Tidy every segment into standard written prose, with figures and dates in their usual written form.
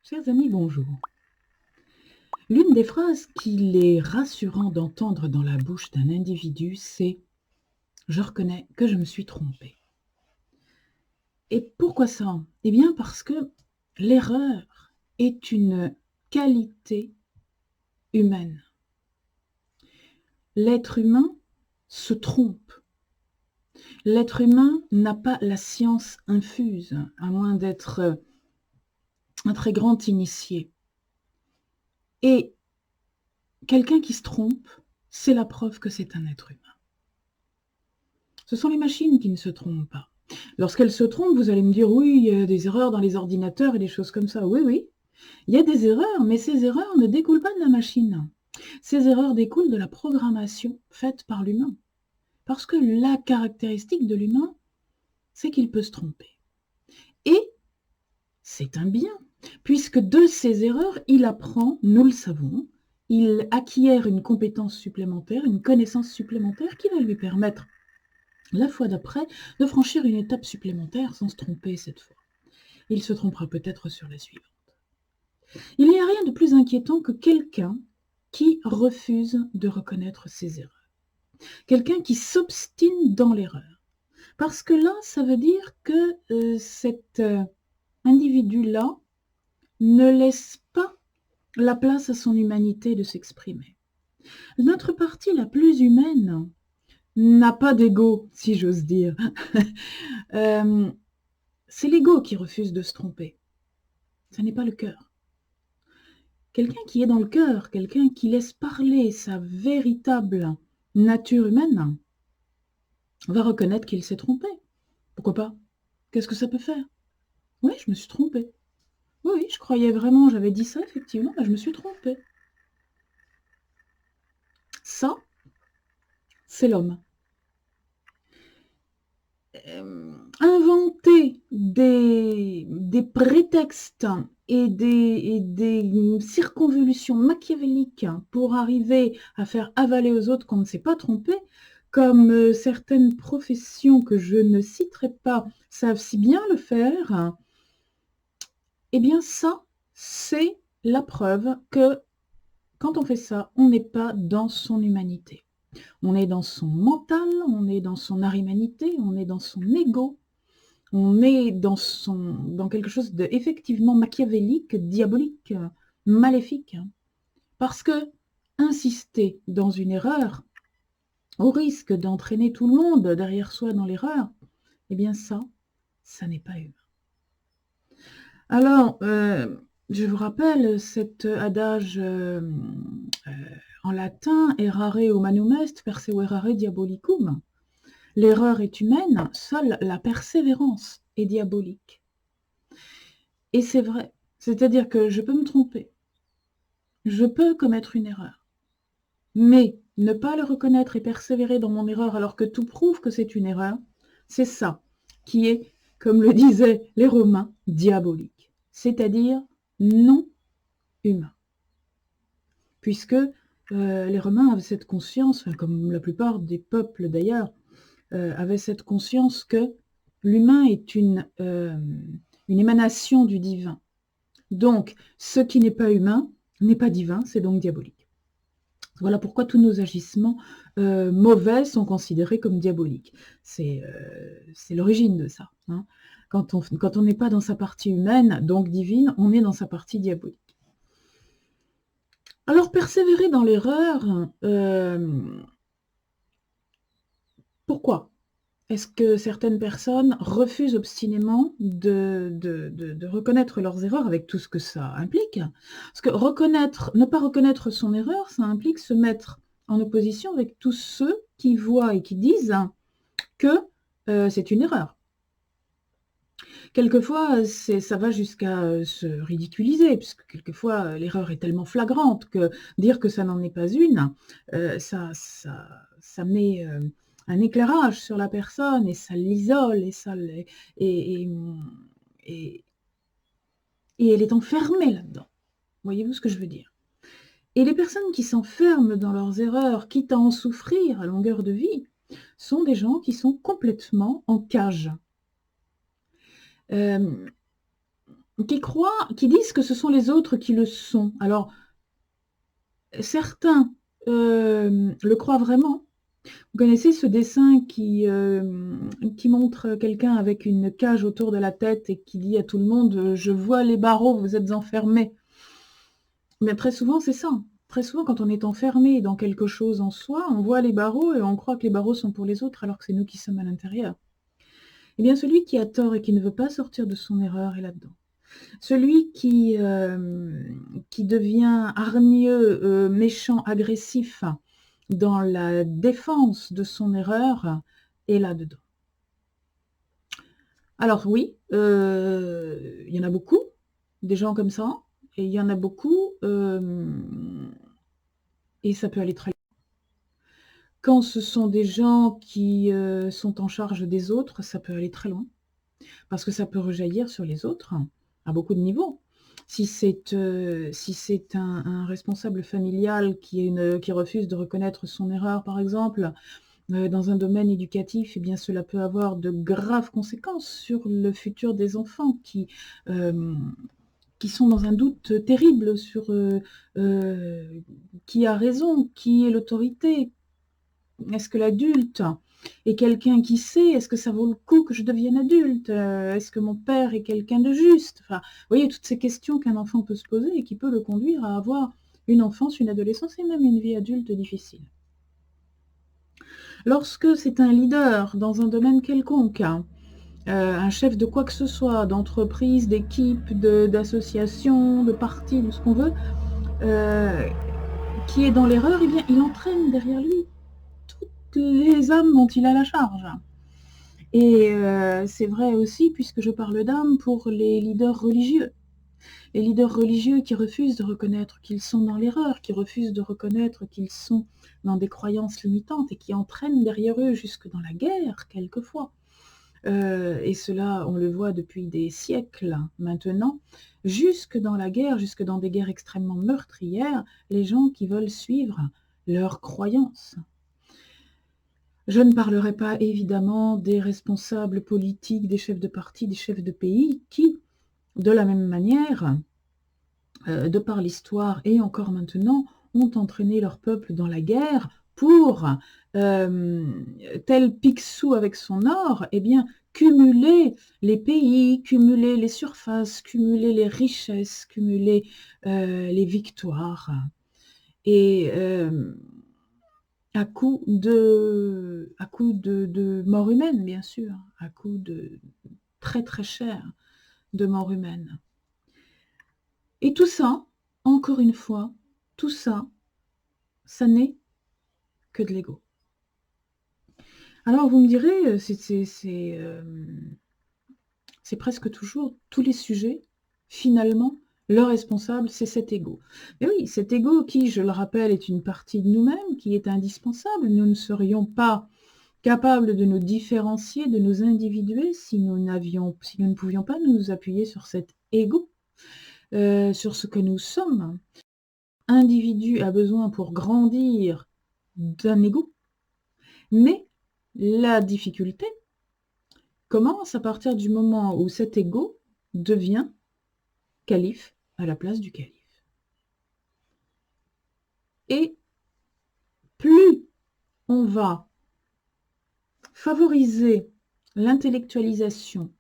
Chers amis, bonjour. L'une des phrases qu'il est rassurant d'entendre dans la bouche d'un individu, c'est «Je reconnais que je me suis trompé». Et pourquoi ça? Eh bien parce que l'erreur est une qualité humaine. L'être humain se trompe. L'être humain n'a pas la science infuse, à moins d'être un très grand initié. Et quelqu'un qui se trompe, c'est la preuve que c'est un être humain. Ce sont les machines qui ne se trompent pas. Lorsqu'elles se trompent, vous allez me dire: «Oui, il y a des erreurs dans les ordinateurs et des choses comme ça». Oui, oui, il y a des erreurs, mais ces erreurs ne découlent pas de la machine. Ces erreurs découlent de la programmation faite par l'humain. Parce que la caractéristique de l'humain, c'est qu'il peut se tromper. Et c'est un bien, puisque de ces erreurs, il apprend, nous le savons, il acquiert une compétence supplémentaire, une connaissance supplémentaire qui va lui permettre la fois d'après, de franchir une étape supplémentaire sans se tromper cette fois. Il se trompera peut-être sur la suivante. Il n'y a rien de plus inquiétant que quelqu'un qui refuse de reconnaître ses erreurs. Quelqu'un qui s'obstine dans l'erreur. Parce que là, ça veut dire que cet individu-là ne laisse pas la place à son humanité de s'exprimer. Notre partie la plus humaine n'a pas d'ego, si j'ose dire. C'est l'ego qui refuse de se tromper. Ce n'est pas le cœur. Quelqu'un qui est dans le cœur, quelqu'un qui laisse parler sa véritable nature humaine, va reconnaître qu'il s'est trompé. Pourquoi pas? Qu'est-ce que ça peut faire? Oui, je me suis trompée. Oui, oui, je croyais vraiment, j'avais dit ça, effectivement, je me suis trompée. Ça, c'est l'homme. Inventer des prétextes et des circonvolutions machiavéliques pour arriver à faire avaler aux autres qu'on ne s'est pas trompé, comme certaines professions que je ne citerai pas savent si bien le faire, eh bien ça, c'est la preuve que quand on fait ça, on n'est pas dans son humanité. On est dans son mental, on est dans son arimanité, on est dans son ego, on est dans quelque chose d'effectivement machiavélique, diabolique, maléfique. Parce que insister dans une erreur, au risque d'entraîner tout le monde derrière soi dans l'erreur, eh bien ça n'est pas humain. Alors, je vous rappelle cet adage en latin, errare humanum est, perseverare diabolicum. L'erreur est humaine, seule la persévérance est diabolique. Et c'est vrai, c'est-à-dire que je peux me tromper, je peux commettre une erreur, mais ne pas le reconnaître et persévérer dans mon erreur alors que tout prouve que c'est une erreur, c'est ça qui est, comme le disaient les Romains, diabolique, c'est-à-dire non humain. Puisque les Romains avaient cette conscience, comme la plupart des peuples d'ailleurs, avaient cette conscience que l'humain est une émanation du divin. Donc, ce qui n'est pas humain n'est pas divin, c'est donc diabolique. Voilà pourquoi tous nos agissements mauvais sont considérés comme diaboliques. C'est l'origine de ça. Hein. Quand on n'est pas dans sa partie humaine, donc divine, on est dans sa partie diabolique. Alors, persévérer dans l'erreur, pourquoi est-ce que certaines personnes refusent obstinément de reconnaître leurs erreurs avec tout ce que ça implique? Parce que ne pas reconnaître son erreur, ça implique se mettre en opposition avec tous ceux qui voient et qui disent que c'est une erreur. Quelquefois, ça va jusqu'à se ridiculiser, puisque quelquefois l'erreur est tellement flagrante que dire que ça n'en est pas une, ça met un éclairage sur la personne et ça l'isole et elle est enfermée là-dedans. Voyez-vous ce que je veux dire? Et les personnes qui s'enferment dans leurs erreurs, quitte à en souffrir à longueur de vie, sont des gens qui sont complètement en cage. qui disent que ce sont les autres qui le sont. Alors, certains le croient vraiment. Vous connaissez ce dessin qui montre quelqu'un avec une cage autour de la tête et qui dit à tout le monde: «Je vois les barreaux, vous êtes enfermés». Mais très souvent, c'est ça. Très souvent, quand on est enfermé dans quelque chose en soi, on voit les barreaux et on croit que les barreaux sont pour les autres alors que c'est nous qui sommes à l'intérieur. Eh bien, celui qui a tort et qui ne veut pas sortir de son erreur est là-dedans. Celui qui devient hargneux, méchant, agressif dans la défense de son erreur est là-dedans. Alors oui, il y en a beaucoup, des gens comme ça, et il y en a beaucoup, et ça peut aller très loin. Quand ce sont des gens qui sont en charge des autres, ça peut aller très loin, parce que ça peut rejaillir sur les autres à beaucoup de niveaux. Si c'est un responsable familial qui refuse de reconnaître son erreur, par exemple, dans un domaine éducatif, eh bien, cela peut avoir de graves conséquences sur le futur des enfants qui sont dans un doute terrible sur qui a raison, qui est l'autorité. Est-ce que l'adulte est quelqu'un qui sait? Est-ce que ça vaut le coup que je devienne adulte? Est-ce que mon père est quelqu'un de juste? Enfin, vous voyez, toutes ces questions qu'un enfant peut se poser et qui peut le conduire à avoir une enfance, une adolescence et même une vie adulte difficile. Lorsque c'est un leader dans un domaine quelconque, un chef de quoi que ce soit, d'entreprise, d'équipe, d'association, de parti, de ce qu'on veut, qui est dans l'erreur, eh bien, il entraîne derrière lui toutes les âmes dont il a la charge. Et c'est vrai aussi, puisque je parle d'âmes, pour les leaders religieux. Les leaders religieux qui refusent de reconnaître qu'ils sont dans l'erreur, qui refusent de reconnaître qu'ils sont dans des croyances limitantes et qui entraînent derrière eux jusque dans la guerre, quelquefois. Et cela, on le voit depuis des siècles maintenant, jusque dans la guerre, jusque dans des guerres extrêmement meurtrières, les gens qui veulent suivre leurs croyances. Je ne parlerai pas évidemment des responsables politiques, des chefs de parti, des chefs de pays qui, de la même manière, de par l'histoire et encore maintenant, ont entraîné leur peuple dans la guerre pour, tel Picsou avec son or, eh bien, cumuler les pays, cumuler les surfaces, cumuler les richesses, cumuler les victoires. Et à coup de mort humaine, bien sûr, à coup de très très cher de mort humaine. Et tout ça, encore une fois, tout ça, ça n'est que de l'ego. Alors vous me direz, c'est presque toujours tous les sujets, finalement, le responsable, c'est cet ego. Mais oui, cet ego qui, je le rappelle, est une partie de nous-mêmes, qui est indispensable. Nous ne serions pas capables de nous différencier, de nous individuer, si nous ne pouvions pas nous appuyer sur cet ego, sur ce que nous sommes. Individu a besoin pour grandir d'un ego, mais la difficulté commence à partir du moment où cet ego devient calife à la place du calife. Et plus on va favoriser l'intellectualisation,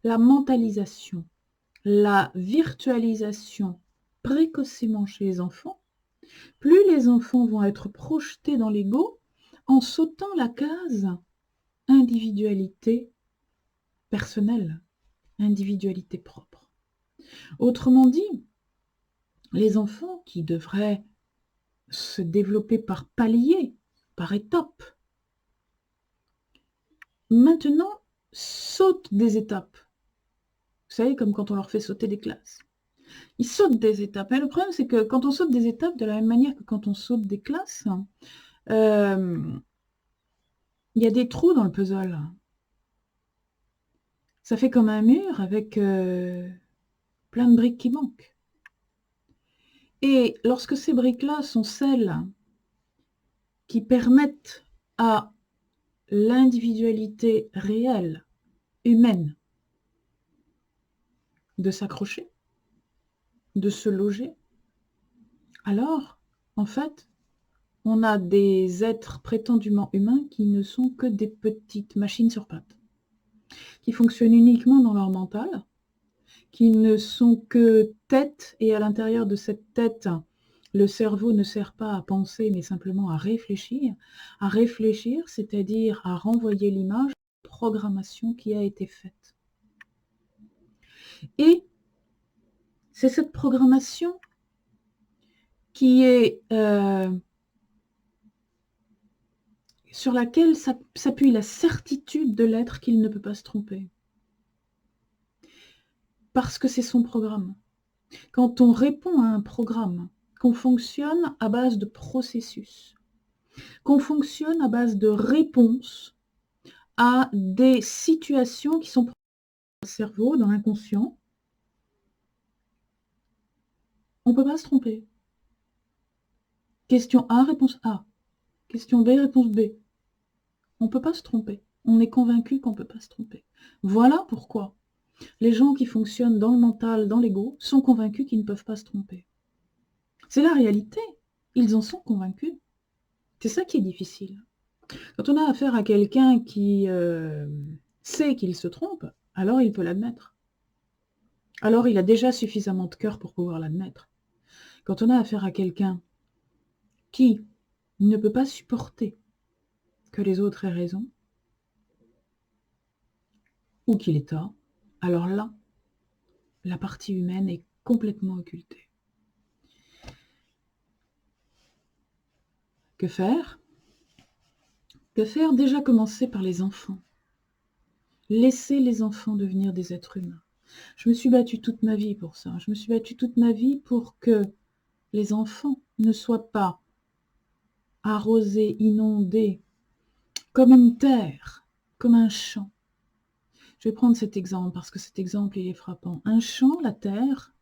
la mentalisation, la virtualisation précocement chez les enfants, plus les enfants vont être projetés dans l'ego en sautant la case individualité personnelle, individualité propre. Autrement dit, les enfants qui devraient se développer par paliers, par étapes, maintenant sautent des étapes. Vous savez, comme quand on leur fait sauter des classes. Ils sautent des étapes. Mais le problème, c'est que quand on saute des étapes, de la même manière que quand on saute des classes, il y a des trous dans le puzzle. Ça fait comme un mur avec plein de briques qui manquent. Et lorsque ces briques-là sont celles qui permettent à l'individualité réelle, humaine, de s'accrocher, de se loger, alors, en fait, on a des êtres prétendument humains qui ne sont que des petites machines sur pattes, qui fonctionnent uniquement dans leur mental, qui ne sont que tête, et à l'intérieur de cette tête, le cerveau ne sert pas à penser, mais simplement à réfléchir, c'est-à-dire à renvoyer l'image de la programmation qui a été faite. Et c'est cette programmation qui est sur laquelle s'appuie la certitude de l'être qu'il ne peut pas se tromper. Parce que c'est son programme. Quand on répond à un programme, qu'on fonctionne à base de processus, qu'on fonctionne à base de réponses à des situations qui sont dans le cerveau, dans l'inconscient, on ne peut pas se tromper. Question A, réponse A. Question B, réponse B. On ne peut pas se tromper. On est convaincu qu'on ne peut pas se tromper. Voilà pourquoi les gens qui fonctionnent dans le mental, dans l'ego, sont convaincus qu'ils ne peuvent pas se tromper. C'est la réalité. Ils en sont convaincus. C'est ça qui est difficile. Quand on a affaire à quelqu'un qui sait qu'il se trompe, alors il peut l'admettre. Alors il a déjà suffisamment de cœur pour pouvoir l'admettre. Quand on a affaire à quelqu'un qui ne peut pas supporter que les autres aient raison, ou qu'il ait tort, alors là, la partie humaine est complètement occultée. Que faire ? Que faire ? Déjà commencer par les enfants. Laisser les enfants devenir des êtres humains. Je me suis battue toute ma vie pour ça. Je me suis battue toute ma vie pour que les enfants ne soient pas arrosés, inondés, comme une terre, comme un champ. Je vais prendre cet exemple parce que cet exemple, il est frappant. Un champ, la terre,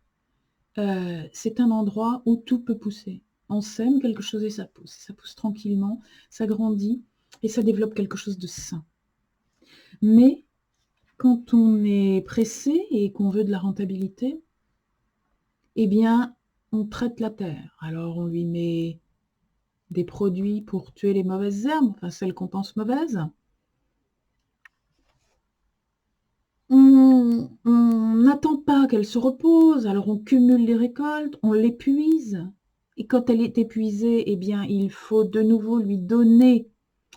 c'est un endroit où tout peut pousser. On sème quelque chose et ça pousse tranquillement, ça grandit et ça développe quelque chose de sain. Mais quand on est pressé et qu'on veut de la rentabilité, eh bien, on traite la terre. Alors, on lui met des produits pour tuer les mauvaises herbes, enfin celles qu'on pense mauvaises. On n'attend pas qu'elle se repose, alors on cumule les récoltes, on l'épuise. Et quand elle est épuisée, eh bien, il faut de nouveau lui donner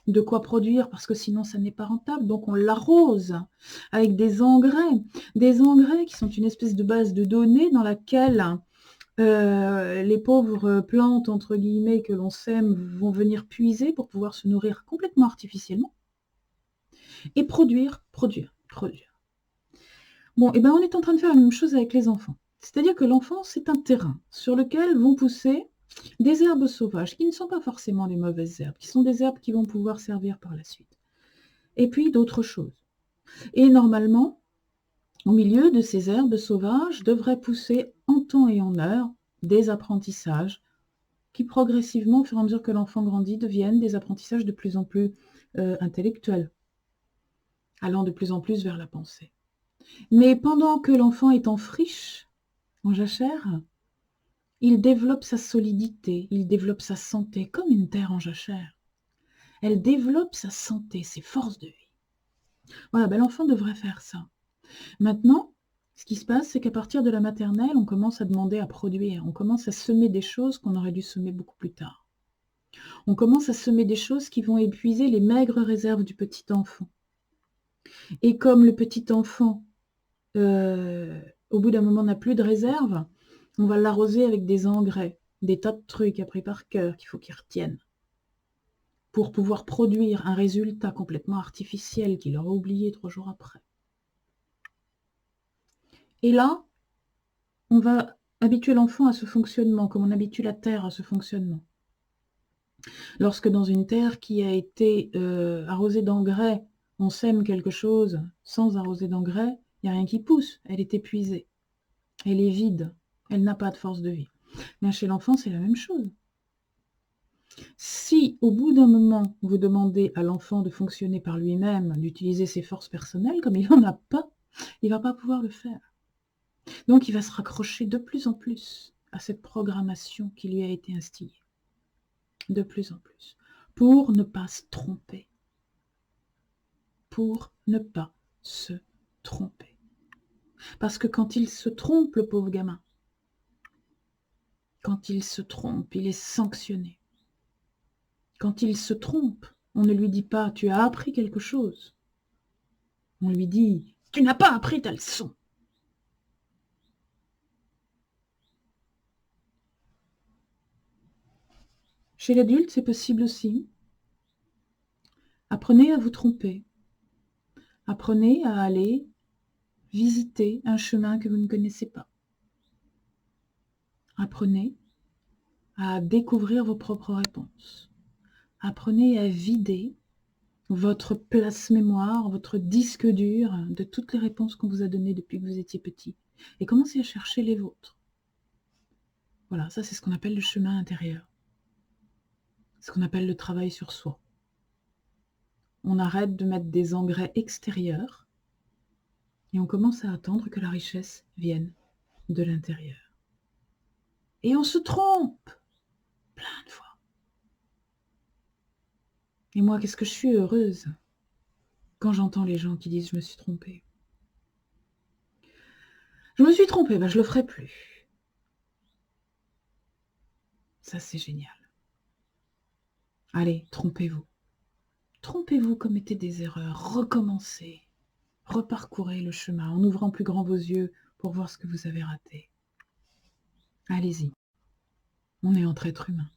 de quoi produire, parce que sinon ça n'est pas rentable. Donc on l'arrose avec des engrais qui sont une espèce de base de données dans laquelle les pauvres plantes, entre guillemets, que l'on sème, vont venir puiser pour pouvoir se nourrir complètement artificiellement et produire. Bon, et ben on est en train de faire la même chose avec les enfants. C'est-à-dire que l'enfant, c'est un terrain sur lequel vont pousser des herbes sauvages, qui ne sont pas forcément des mauvaises herbes, qui sont des herbes qui vont pouvoir servir par la suite. Et puis d'autres choses. Et normalement, au milieu de ces herbes sauvages, devraient pousser en temps et en heure des apprentissages qui progressivement, au fur et à mesure que l'enfant grandit, deviennent des apprentissages de plus en plus intellectuels, allant de plus en plus vers la pensée. Mais pendant que l'enfant est en friche, en jachère, il développe sa solidité, il développe sa santé, comme une terre en jachère. Elle développe sa santé, ses forces de vie. Voilà, ben l'enfant devrait faire ça. Maintenant, ce qui se passe, c'est qu'à partir de la maternelle, on commence à demander à produire, on commence à semer des choses qu'on aurait dû semer beaucoup plus tard. On commence à semer des choses qui vont épuiser les maigres réserves du petit enfant. Et comme le petit enfant, au bout d'un moment, n'a plus de réserve, on va l'arroser avec des engrais, des tas de trucs appris par cœur qu'il faut qu'il retienne pour pouvoir produire un résultat complètement artificiel qu'il aura oublié 3 jours après. Et là, on va habituer l'enfant à ce fonctionnement, comme on habitue la terre à ce fonctionnement. Lorsque dans une terre qui a été arrosée d'engrais, on sème quelque chose sans arroser d'engrais, il n'y a rien qui pousse, elle est épuisée, elle est vide, elle n'a pas de force de vie. Mais chez l'enfant, c'est la même chose. Si, au bout d'un moment, vous demandez à l'enfant de fonctionner par lui-même, d'utiliser ses forces personnelles, comme il n'en a pas, il ne va pas pouvoir le faire. Donc il va se raccrocher de plus en plus à cette programmation qui lui a été instillée. De plus en plus. Pour ne pas se tromper. Pour ne pas se tromper. Parce que quand il se trompe, le pauvre gamin, quand il se trompe, il est sanctionné. Quand il se trompe, on ne lui dit pas « tu as appris quelque chose ». On lui dit « tu n'as pas appris ta leçon ». Chez l'adulte, c'est possible aussi. Apprenez à vous tromper. Apprenez à aller visiter un chemin que vous ne connaissez pas. Apprenez à découvrir vos propres réponses. Apprenez à vider votre place mémoire, votre disque dur de toutes les réponses qu'on vous a données depuis que vous étiez petit. Et commencez à chercher les vôtres. Voilà, ça c'est ce qu'on appelle le chemin intérieur. Ce qu'on appelle le travail sur soi. On arrête de mettre des engrais extérieurs et on commence à attendre que la richesse vienne de l'intérieur. Et on se trompe plein de fois. Et moi, qu'est-ce que je suis heureuse quand j'entends les gens qui disent « je me suis trompée ». Je me suis trompée, ben je le ferai plus. Ça, c'est génial. Allez, trompez-vous. Trompez-vous, commettez des erreurs, recommencez. Reparcourez le chemin en ouvrant plus grand vos yeux pour voir ce que vous avez raté. Allez-y. On est entre êtres humains.